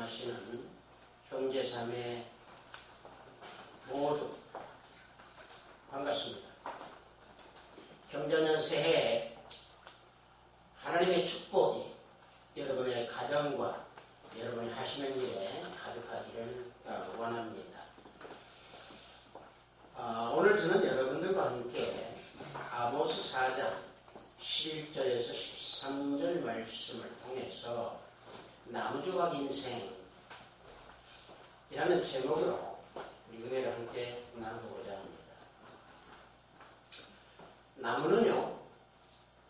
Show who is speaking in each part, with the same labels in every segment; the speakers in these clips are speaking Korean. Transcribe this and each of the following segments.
Speaker 1: 말씀하시는 형제자매 모두 반갑습니다. 경자년 새해에 하나님의 축복이 여러분의 가정과 여러분이 하시는 일에 가득하기를 원합니다. 오늘 저는 여러분들과 함께 아모스 4장 11절에서 13절 말씀을 통해서 나무조각 인생이라는 제목으로 우리 은혜를 함께 나누고자 합니다. 나무는요,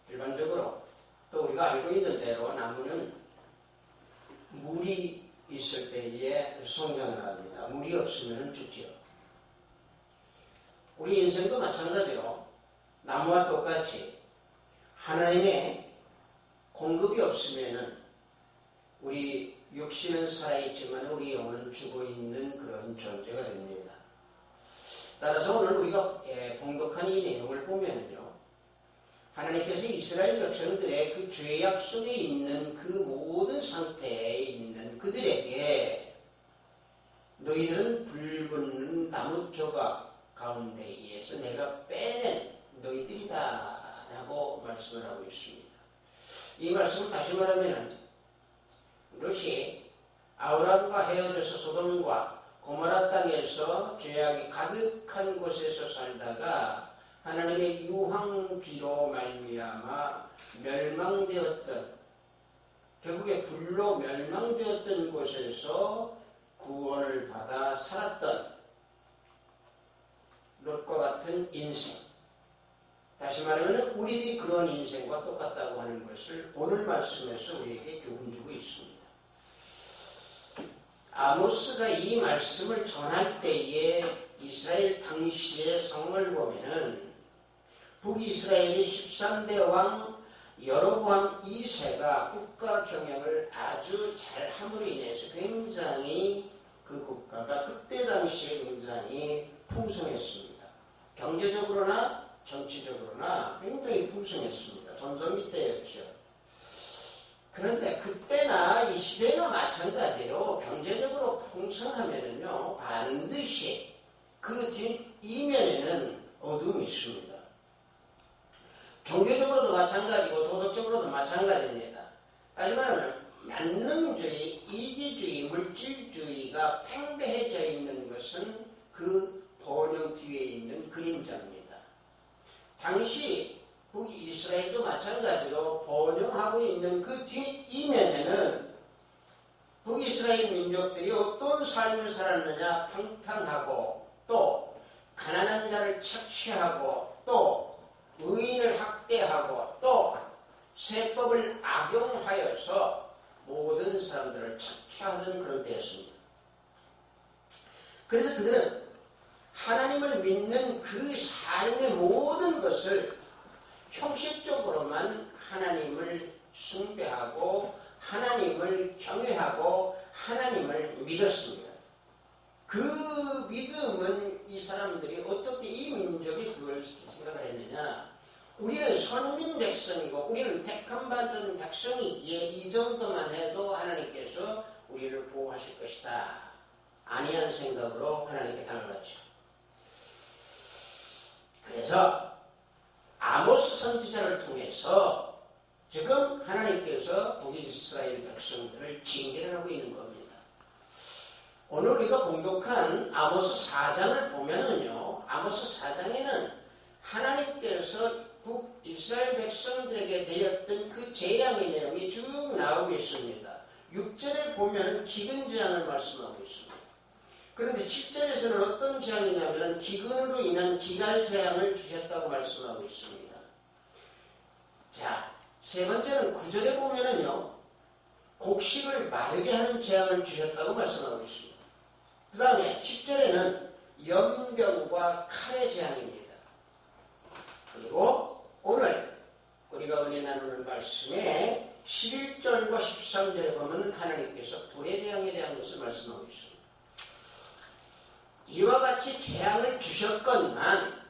Speaker 1: 일반적으로 또 우리가 알고 있는 대로 나무는 물이 있을 때에 성장을 합니다. 물이 없으면 죽지요. 우리 인생도 마찬가지로 나무와 똑같이 하나님의 공급이 없으면 우리 육신은 살아있지만 우리 영혼은 죽어있는 그런 존재가 됩니다. 따라서 오늘 우리가 봉독한 이 내용을 보면요, 하나님께서 이스라엘 백성들의 그 죄악 속에 있는 그 모든 상태에 있는 그들에게 너희들은 불붙는 나무 조각 가운데에서 내가 빼낸 너희들이다 라고 말씀을 하고 있습니다. 이 말씀을 다시 말하면 롯이 아브람과 헤어져서 소돔과 고모라 땅에서 죄악이 가득한 곳에서 살다가 하나님의 유황비로 말미암아 멸망되었던, 결국에 불로 멸망되었던 곳에서 구원을 받아 살았던 롯과 같은 인생, 다시 말하면 우리들이 그런 인생과 똑같다고 하는 것을 오늘 말씀에서 우리에게 교훈 주고 있습니다. 아모스가 이 말씀을 전할 때에 이스라엘 당시의 상황을 보면은 북이스라엘의 13대 왕 여로보암 2세가 국가 경영을 아주 잘함으로 인해서 굉장히 그 국가가 그때 당시에 굉장히 풍성했습니다. 경제적으로나 정치적으로나 굉장히 풍성했습니다. 전성기 때였죠. 그런데 그때나 이 시대나 마찬가지로 경제적으로 풍성하면은요, 반드시 그 뒷이면에는 어둠이 있습니다. 종교적으로도 마찬가지고 도덕적으로도 마찬가지입니다. 다시 말하면 만능주의, 이기주의, 물질주의가 팽배해져 있는 것은 그 번영 뒤에 있는 그림자입니다. 당시 북이스라엘도 마찬가지로 번영하고 있는 그 뒷이면에는 북이스라엘 민족들이 어떤 삶을 살았느냐, 평탄하고 또 가난한 자를 착취하고 또 의인을 학대하고 또 세법을 악용하여서 모든 사람들을 착취하던 그런 때였습니다. 그래서 그들은 하나님을 믿는 그 삶의 모든 것을 형식적으로만 하나님을 숭배하고 하나님을 경외하고 하나님을 믿었습니다. 그 믿음은 이 사람들이 어떻게 이 민족이 그걸 생각을 했느냐, 우리는 선민 백성이고 우리는 택함받은 백성이기에 이 정도만 해도 하나님께서 우리를 보호하실 것이다, 아니한 생각으로 하나님께 당하죠. 그래서 아모스 선지자를 통해서 지금 하나님께서 북이스라엘 백성들을 징계를 하고 있는 겁니다. 오늘 우리가 공독한 아모스 4장을 보면은요, 아모스 4장에는 하나님께서 북이스라엘 백성들에게 내렸던 그 재앙의 내용이 쭉 나오고 있습니다. 6절에 보면 기근 재앙을 말씀하고 있습니다. 그런데 7절에서는 어떤 재앙이냐면 기근으로 인한 기갈 재앙을 주셨다고 말씀하고 있습니다. 자, 세 번째는 9절에 보면은요, 곡식을 마르게 하는 재앙을 주셨다고 말씀하고 있습니다. 그 다음에 10절에는 연병과 칼의 재앙입니다. 그리고 오늘 우리가 은혜 나누는 말씀에 11절과 13절에 보면 하나님께서 불의 재앙에 대한 것을 말씀하고 있습니다. 이와 같이 재앙을 주셨건만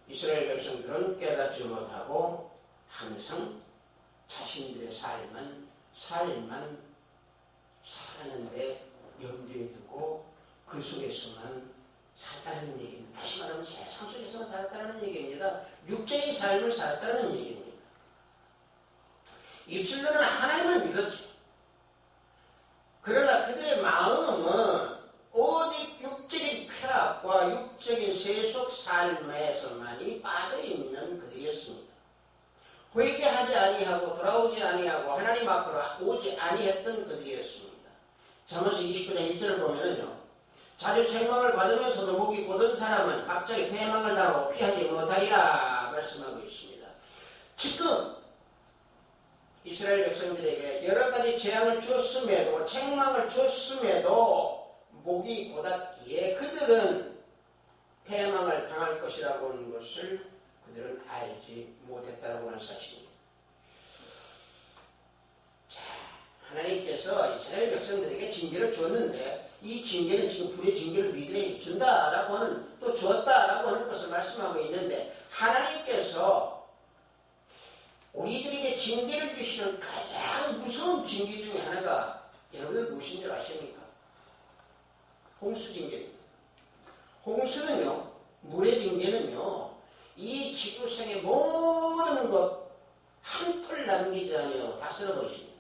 Speaker 1: 이스라엘 백성들은 깨닫지 못하고 항상 자신들의 삶만 살았는데 염두에 두고 그 속에서만 살았다는 얘기입니다. 다시 말하면 세상 속에서만 살았다는 얘기입니다. 육체의 삶을 살았다는 얘기입니다. 입술로는 하나님을 믿었죠. 그러나 그들의 마음은 오직 육적인 쾌락과 육적인 세속 삶에서만이 빠져있는 그들이었습니다. 회개하지 아니하고 돌아오지 아니하고 하나님 앞으로 오지 아니했던 그들이었습니다. 잠언서 29장 1절을 보면은요, 자주 책망을 받으면서도 목이 곧은 사람은 갑자기 패망을 당하고 피하지 못하리라 말씀하고 있습니다. 지금 이스라엘 백성들에게 여러 가지 재앙을 주었음에도 책망을 주었음에도 목이 곧았기에 그들은 패망을 당할 것이라고 하는 것을 그들은 알지 못했다라고 하는 사실입니다. 자, 하나님께서 이스라엘 백성들에게 징계를 주었는데 이 징계는 지금 불의 징계를 너희들에게 준다라고 하는, 또 주었다라고 하는 것을 말씀하고 있는데, 하나님께서 우리들에게 징계를 주시는 가장 무서운 징계 중에 하나가 여러분들 무엇인 줄 아십니까? 홍수 징계입니다. 홍수는요, 물의 징계는요, 이 지구상의 모든 것 한 톨 남기지 아니하고 다 쓸어버리십니다.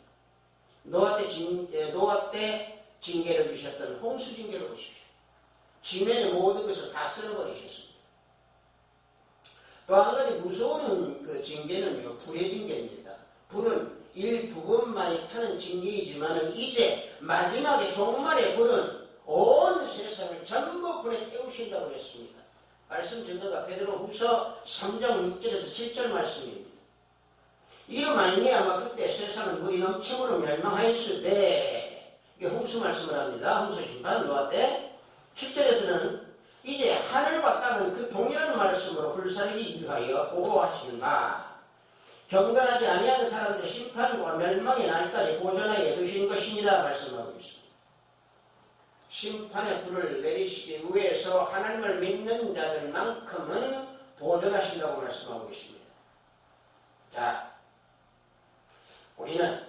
Speaker 1: 노아 때 징계를 주셨던 홍수 징계를 보십시오. 지면의 모든 것을 다 쓸어버리셨습니다. 또 한 가지 무서운 그 징계는요, 불의 징계입니다. 불은 일부분만이 타는 징계이지만 이제 마지막에 종말의 불은 온 세상을 전부 불에 태우신다고 했습니다. 말씀 증거가 베드로후서 3장 6절에서 7절 말씀입니다. 이로 말미암아 그때 세상은 물이 넘침으로 멸망하였을 때, 이게 홍수 말씀을 합니다. 홍수 심판 노아 때 7절에서는 이제 하늘과 땅은 그 동일한 말씀으로 불사르기 위하여 보호하시는가, 경건하지 아니하는 사람들의 심판과 멸망의 날까지 보존하여 두신 것이니라 말씀하고 있습니다. 심판의 불을 내리시기 위해서 하나님을 믿는 자들만큼은 보존하신다고 말씀하고 있습니다. 자, 우리는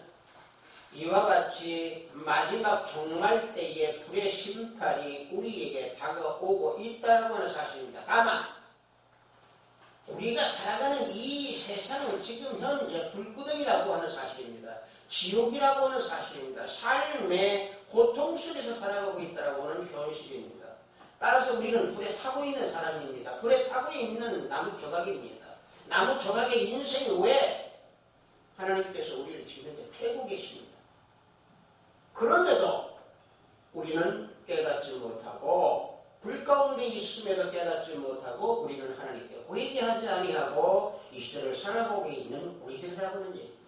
Speaker 1: 이와 같이 마지막 종말 때의 불의 심판이 우리에게 다가오고 있다고 하는 사실입니다. 다만 우리가 살아가는 이 세상은 지금 현재 불구덩이라고 하는 사실입니다. 지옥이라고 하는 사실입니다. 삶의 고통 속에서 살아가고 있다고 하는 현실입니다. 따라서 우리는 불에 타고 있는 사람입니다. 불에 타고 있는 나무 조각입니다. 나무 조각의 인생이 왜 하나님께서 우리를 지금 현재 태우고 계십니다. 그럼에도 우리는 깨닫지 못하고, 불 가운데 있음에도 깨닫지 못하고, 우리는 하나님께 회개하지 아니하고 이 시대를 살아보고 있는 우리들이라고 하는 얘기입니다.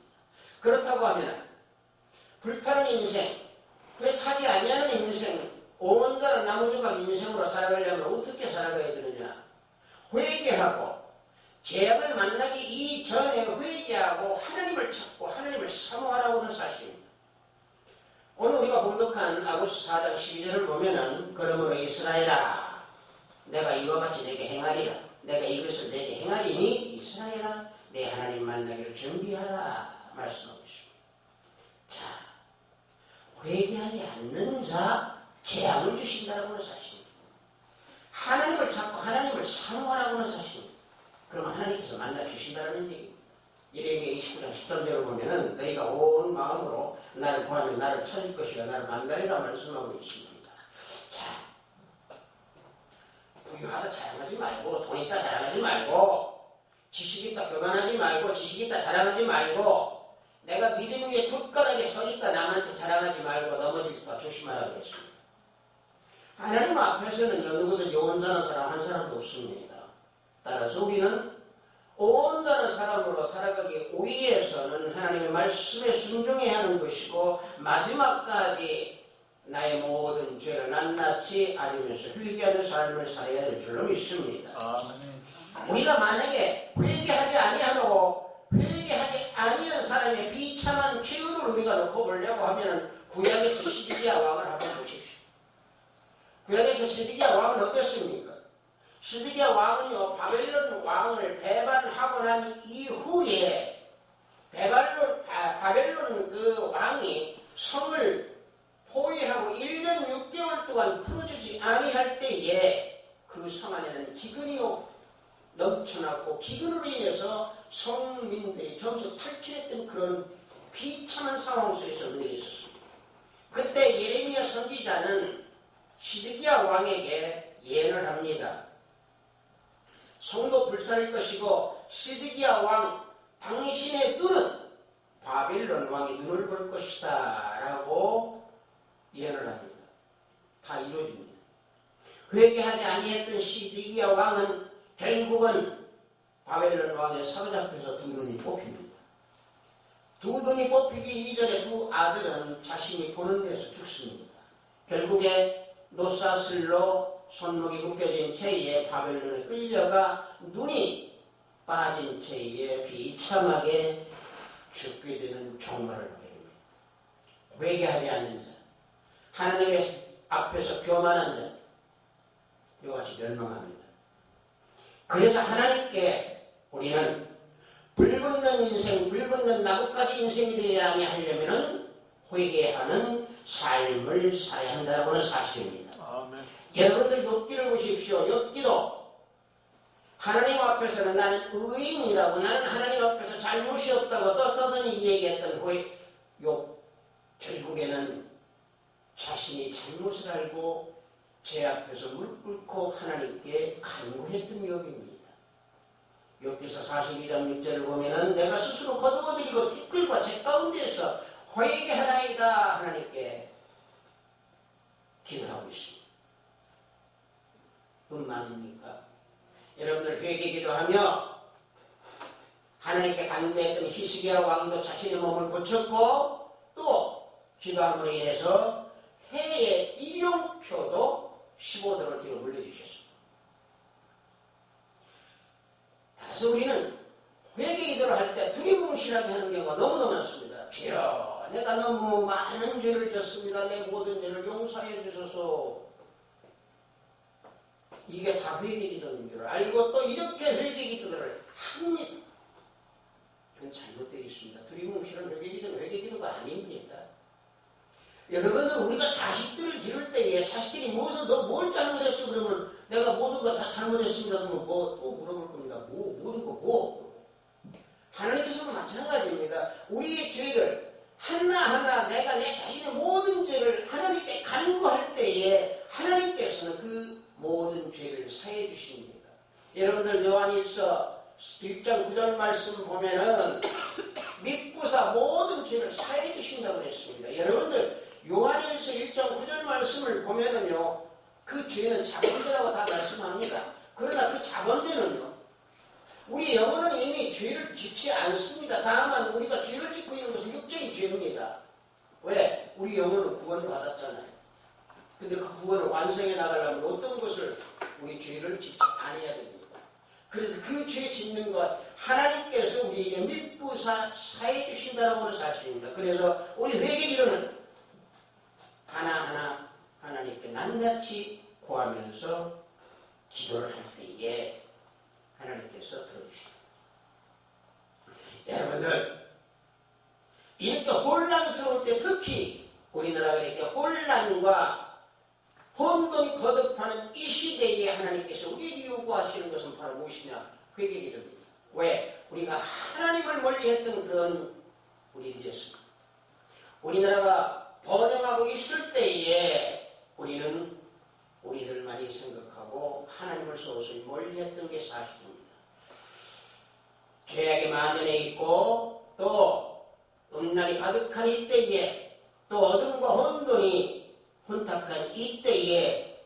Speaker 1: 그렇다고 하면 불타는 인생, 불에 타지 아니하는 인생, 온전한 나무조각 인생으로 살아가려면 어떻게 살아가야 되느냐? 회개하고, 재앙을 만나기 이전에 회개하고 하나님을 찾고 하나님을 사모하라고 하는 사실입니다. 오늘 우리가 봉독한 아고스 4장 12절을 보면은, 그러므로 이스라엘아, 내가 이와 같이 내게 행하리라. 내가 이것을 내게 행하리니 이스라엘아, 내 하나님 만나기를 준비하라 말씀하고 있습니다. 자, 회개하지 않는 자 재앙을 주신다라고 하는 사실입니다. 하나님을 찾고 하나님을 사모하라고 하는 사실입니다. 그러면 하나님께서 만나 주신다는 얘기입니다. 예레미야 29장 13절을 보면은 너희가 온 마음으로 나를 구하면 나를 찾을 것이라 나를 만나리라 말씀하고 있습니다. 자, 부유하다 자랑하지 말고, 돈 있다 자랑하지 말고, 지식 있다 교만하지 말고, 지식 있다 자랑하지 말고, 내가 믿음 위에 굳건하게 서 있다 남한테 자랑하지 말고 넘어질까 조심하라고 했습니다. 하나님 앞에서는 누구든지 온전한 사람 한 사람도 없습니다. 따라서 우리는 온전한 사람으로 살아가기 위해서는 하나님의 말씀에 순종해야 하는 것이고, 마지막까지 나의 모든 죄를 낱낱이 알면서 회개하는 삶을 살아야 될 줄로 믿습니다. 우리가 만약에 회개하지 아니하고 회개하지 아니한 사람의 비참한 최후를 우리가 놓고 보려고 하면 구약에서 시드기야 왕을 한번 보십시오. 구약에서 시드기야 왕은 어땠습니까? 시드기야 왕은요, 바벨론 왕을 배반하고 난 이후에 바벨론 그 왕이 성을 시드기야 왕에게 예언을 합니다. 성도 불살릴 것이고 시드기야 왕 당신의 눈은 바벨론 왕의 눈을 볼 것이다 라고 예언을 합니다. 다 이루어집니다. 회개하지 아니했던 시드기야 왕은 결국은 바벨론 왕에 사로잡혀서 두 눈이 뽑힙니다. 두 눈이 뽑히기 이전에 두 아들은 자신이 보는 데서 죽습니다. 결국에 노사슬로 손목이 묶여진 채에 바벨론에 끌려가 눈이 빠진 채에 비참하게 죽게 되는 종말을 보게 됩니다. 회개하지 않는 자, 하나님의 앞에서 교만한 자, 이와 같이 멸망합니다. 그래서 하나님께 우리는 불붙는 인생, 불붙는 나뭇가지 인생이 되지 아니하려면 회개하는 삶을 살아야 한다는 사실입니다.
Speaker 2: 아멘.
Speaker 1: 여러분들 욥기를 보십시오. 욥기도 하나님 앞에서는 나는 의인이라고, 나는 하나님 앞에서 잘못이 없다고 떳떳하니 얘기했던 욥, 결국에는 자신이 잘못을 알고 제 앞에서 무릎 꿇고 하나님께 간구했던 욥입니다. 욥기서 42장 6절을 보면은 내가 스스로 거두어드리고 티끌과 제 가운데에서 회개하나이다 하나님께 기도하고 있습니다. 뿐만입니까? 여러분들 회개기도하며 하나님께 간구했던 히스기야 왕도 자신의 몸을 고쳤고 또 기도함으로 인해서 해의 일용표도 15도를 뒤로 물려주셨습니다. 따라서 우리는 회개기도를 할 때 두리뭉실하게 하는 경우가 너무너무 많습니다. 주여, 내가 너무 많은 죄를 졌습니다. 내 모든 죄를 용서해 주소서. 이게 다 회개기도인 줄 알고 또 이렇게 회개기도를 합니다. 이건 잘못되어 있습니다. 두리뭉실한 회개기도는 회개기도가 아닙니다. 여러분들, 우리가 자식들을 기를 때에 자식들이 무엇을 너 뭘 잘못했어 그러면 내가 모든 거 다 잘못했습니다 그러면 또 물어볼 겁니다. 모든 거 하나님께서도 마찬가지입니다. 우리의 죄를 하나하나 내가 내 자신의 모든 죄를 하나님께 간구할 때에 하나님께서는 그 모든 죄를 사해 주십니다. 여러분들 요한일서 1장 9절 말씀 보면은 밉부사 모든 죄를 사해 주신다고 그랬습니다. 여러분들 요한일서 1장 9절 말씀을 보면은요, 그 죄는 자본죄라고 다 말씀합니다. 그러나 그 자본죄는요, 우리 영혼은 이미 죄를 짓지 않습니다. 다만 우리가 죄를 짓고 있는 것은 육적인 죄입니다. 왜? 우리 영혼은 구원을 받았잖아요. 근데 그 구원을 완성해 나가려면 어떤 것을 우리 죄를 짓지 않아야 됩니다. 그래서 그 죄 짓는 것 하나님께서 우리에게 밉부사 사해 주신다는 하는 사실입니다. 그래서 우리 회개기도는 하나하나 하나님께 낱낱이 구하면서 기도를 할 때에 하나님께서 들어주십니다. 여러분들, 이렇게 혼란스러울 때 특히 우리나라가 이렇게 혼란과 혼돈이 거듭하는 이 시대에 하나님께서 우리에게 요구하시는 것은 바로 무엇이냐? 회개기도입니다. 왜? 우리가 하나님을 멀리했던 그런 우리들이었습니다. 우리나라가 번영하고 있을 때에 우리는 우리들만이 생각하고 하나님을 서서히 멀리했던 게 사실입니다. 죄악이 만연해 있고 또 음란이 가득한 이때에 또 어둠과 혼돈이 혼탁한 이때에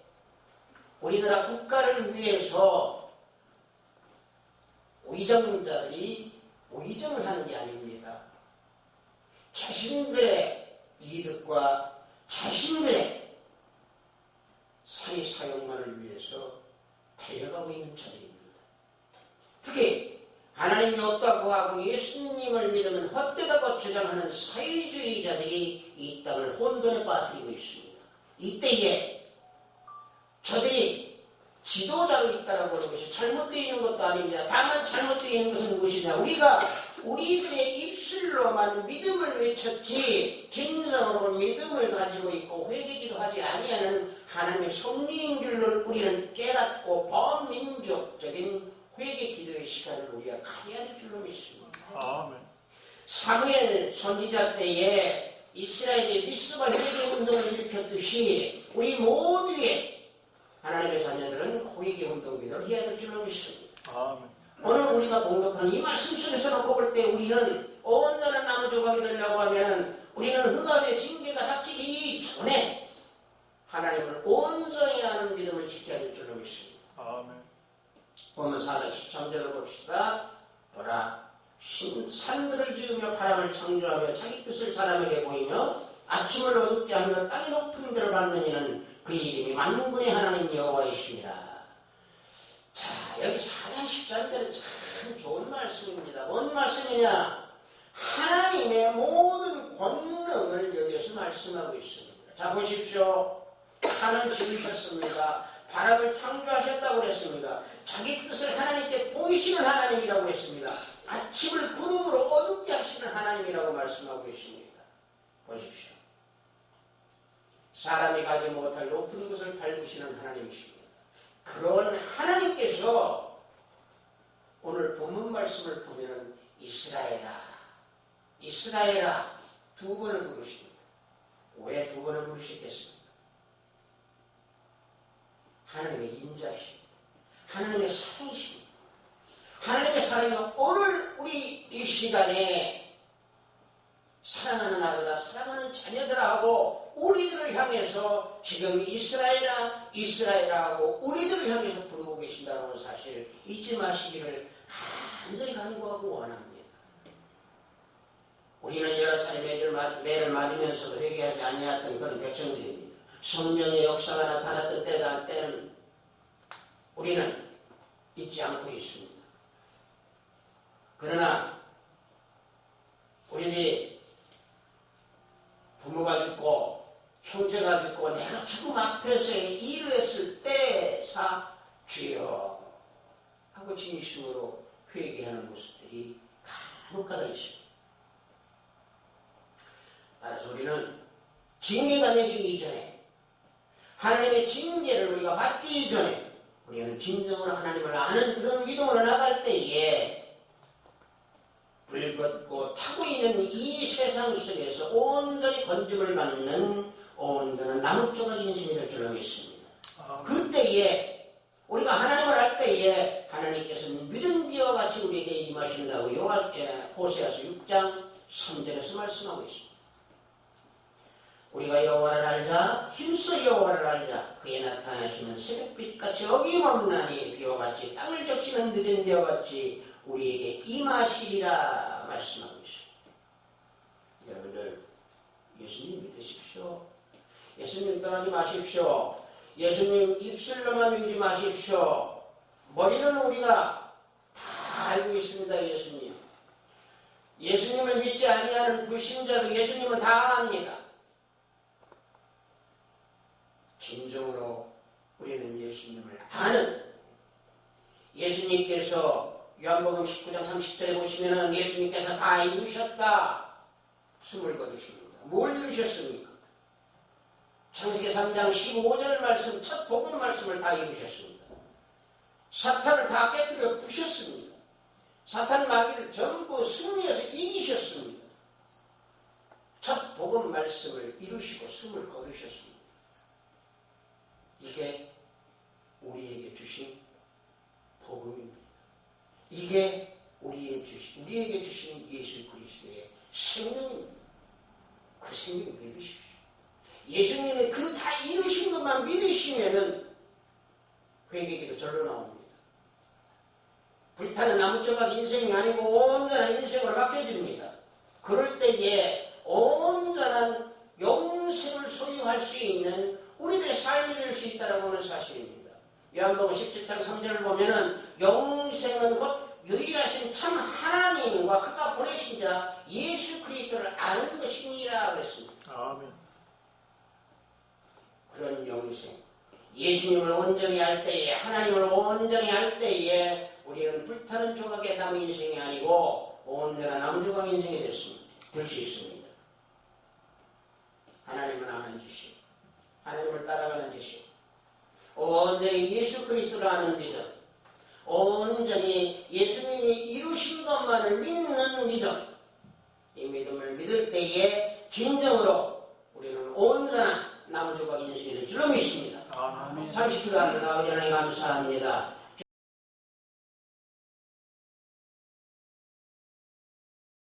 Speaker 1: 우리나라 국가를 위해서 위정자들이 위정을 하는 게 아닙니다. 자신들의 이득과 자신들의 사리 사욕만을 위해서 달려가고 있는 자들입니다. 특히 하나님이 없다고 하고 예수님을 믿으면 헛되다고 주장하는 사회주의자들이 이 땅을 혼돈에 빠뜨리고 있습니다. 이때에 저들이 지도자로 있다라고 하는 것이 잘못되어 있는 것도 아닙니다. 다만 잘못되어 있는 것은 무엇이냐? 우리가 우리들의 입술로만 믿음을 외쳤지 진정으로 믿음을 가지고 있고 회개기도 하지 아니하는 하나님의 섭리인 줄을 우리는 깨닫고 범민족적인 회개기도의 시간을 우리가 가져야 할 줄로 믿습니다.
Speaker 2: 아멘.
Speaker 1: 사무엘 선지자 때에 이스라엘이 미스바 회개 운동을 일으켰듯이 우리 모두의 하나님의 자녀들은 호의계 운동 기도를 해야 될 줄로 믿습니다. 오늘 우리가 공독한 이 말씀 속에서 놓고 볼 때 우리는 온전한 나무 조각이 되려고 하면 우리는 흑암의 징계가 닥치기 전에 하나님을 온전히 아는 믿음을 지켜야 될 줄로 믿습니다. 보면 4절 13절을 봅시다. 보라, 산들을 지으며 바람을 창조하며 자기 뜻을 사람에게 보이며 아침을 어둡게 하며 땅의 높은 데를 받는 이는 그 이름이 만군의 하나님 여호와이시니라. 자, 여기 4장 13절은 참 좋은 말씀입니다. 뭔 말씀이냐? 하나님의 모든 권능을 여기서 말씀하고 있습니다. 자, 보십시오. 산을 지으셨습니다. 바람을 창조하셨다고 그랬습니다. 자기 뜻을 하나님께 보이시는 하나님이라고 했습니다. 아침을 구름으로 어둡게 하시는 하나님이라고 말씀하고 있습니다. 보십시오. 사람이 가지 못할 높은 것을 밟으시는 하나님이십니다. 그런 하나님께서 오늘 본문 말씀을 보면 이스라엘아, 이스라엘아 두 번을 부르십니다. 왜 두 번을 부르시겠습니까? 하나님의 인자십니다. 하나님의 사랑이십니다. 하나님의 사랑이 오늘 우리 이 시간에 사랑하는 아들아, 사랑하는 자녀들아 하고 우리들을 향해서 지금 이스라엘아, 이스라엘아 하고 우리들을 향해서 부르고 계신다는 사실 잊지 마시기를 간절히 간구하고 원합니다. 우리는 여러 차례 매를 맞으면서도 회개하지 아니했던 그런 백성들입니다. 성령의 역사가 나타났던 때는 우리는 잊지 않고 있습니다. 그러나 우리들이 부모가 죽고 형제가 죽고 내가 죽음 앞에서의 일을 했을 때사 주여 하고 진심으로 회개하는 모습들이 간혹가다 있습니다. 따라서 우리는 징계가 내리기 이전에, 하나님의 징계를 우리가 받기 이전에 우리는 진정으로 하나님을 아는 그런 믿음으로 나갈 때에 불붙고 타고 있는 이 세상 속에서 온전히 건짐을 받는 온전한 나무조각 인생이 될 줄로 믿습니다. 그때에 우리가 하나님을 알 때에 하나님께서 믿은 비와 같이 우리에게 임하신다고 호세아서 6장 3절에서 말씀하고 있습니다. 우리가 여호와를 알자, 힘써 여호와를 알자. 그의 나타나시는 새벽빛같이 어김없나니 비와 같이 땅을 적시는 늦은 비와 같이 우리에게 임하시리라 말씀하고 있습니다. 여러분들 예수님 믿으십시오. 예수님 떠나지 마십시오. 예수님 입술로만 믿지 마십시오. 머리는 우리가 다 알고 있습니다. 예수님. 예수님을 믿지 아니하는 불신자도 예수님은 다 압니다. 진정으로 우리는 예수님을 아는, 예수님께서 요한복음 19장 30절에 보시면 예수님께서 다 이루셨다 숨을 거두십니다. 뭘 이루셨습니까? 창세기 3장 15절 말씀, 첫 복음 말씀을 다 이루셨습니다. 사탄을 다 깨뜨려 부셨습니다. 사탄 마귀를 전부 승리해서 이기셨습니다. 첫 복음 말씀을 이루시고 숨을 거두셨습니다. 이게 우리에게 주신 복음입니다. 이게 우리에게 주신 예수 그리스도의 생명입니다. 그 생명 믿으십시오. 예수님의 그 다 이루신 것만 믿으시면은 회개기도 절로 나옵니다. 불타는 나무조각 인생이 아니고 온전한 인생으로 바뀌어집니다. 그럴 때에 온전한 영생을 소유할 수 있는 우리들의 삶이 될 수 있다는 하는 사실입니다. 요한복음 17장 3절을 보면은 영생은 곧 유일하신 참 하나님과 그가 보내신 자 예수 그리스도를 아는 것이니라 그랬습니다.
Speaker 2: 아멘.
Speaker 1: 그런 영생, 예수님을 온전히 알 때에, 하나님을 온전히 알 때에 우리는 불타는 조각의 나무 인생이 아니고 온전한 나무 조각 인생이 될 수 있습니다. 하나님을 아는 짓이, 하나님을 따라가는 짓이, 온전히 예수 그리스도를 아는 믿음, 온전히 예수님이 이루신 것만을 믿는 믿음, 이 믿음을 믿을 때에 진정으로 우리는 온전한 남은 조각이 인생이 될 줄로 믿습니다.
Speaker 2: 아멘.
Speaker 1: 잠시 기도합니다. 아버지 하나님 감사합니다.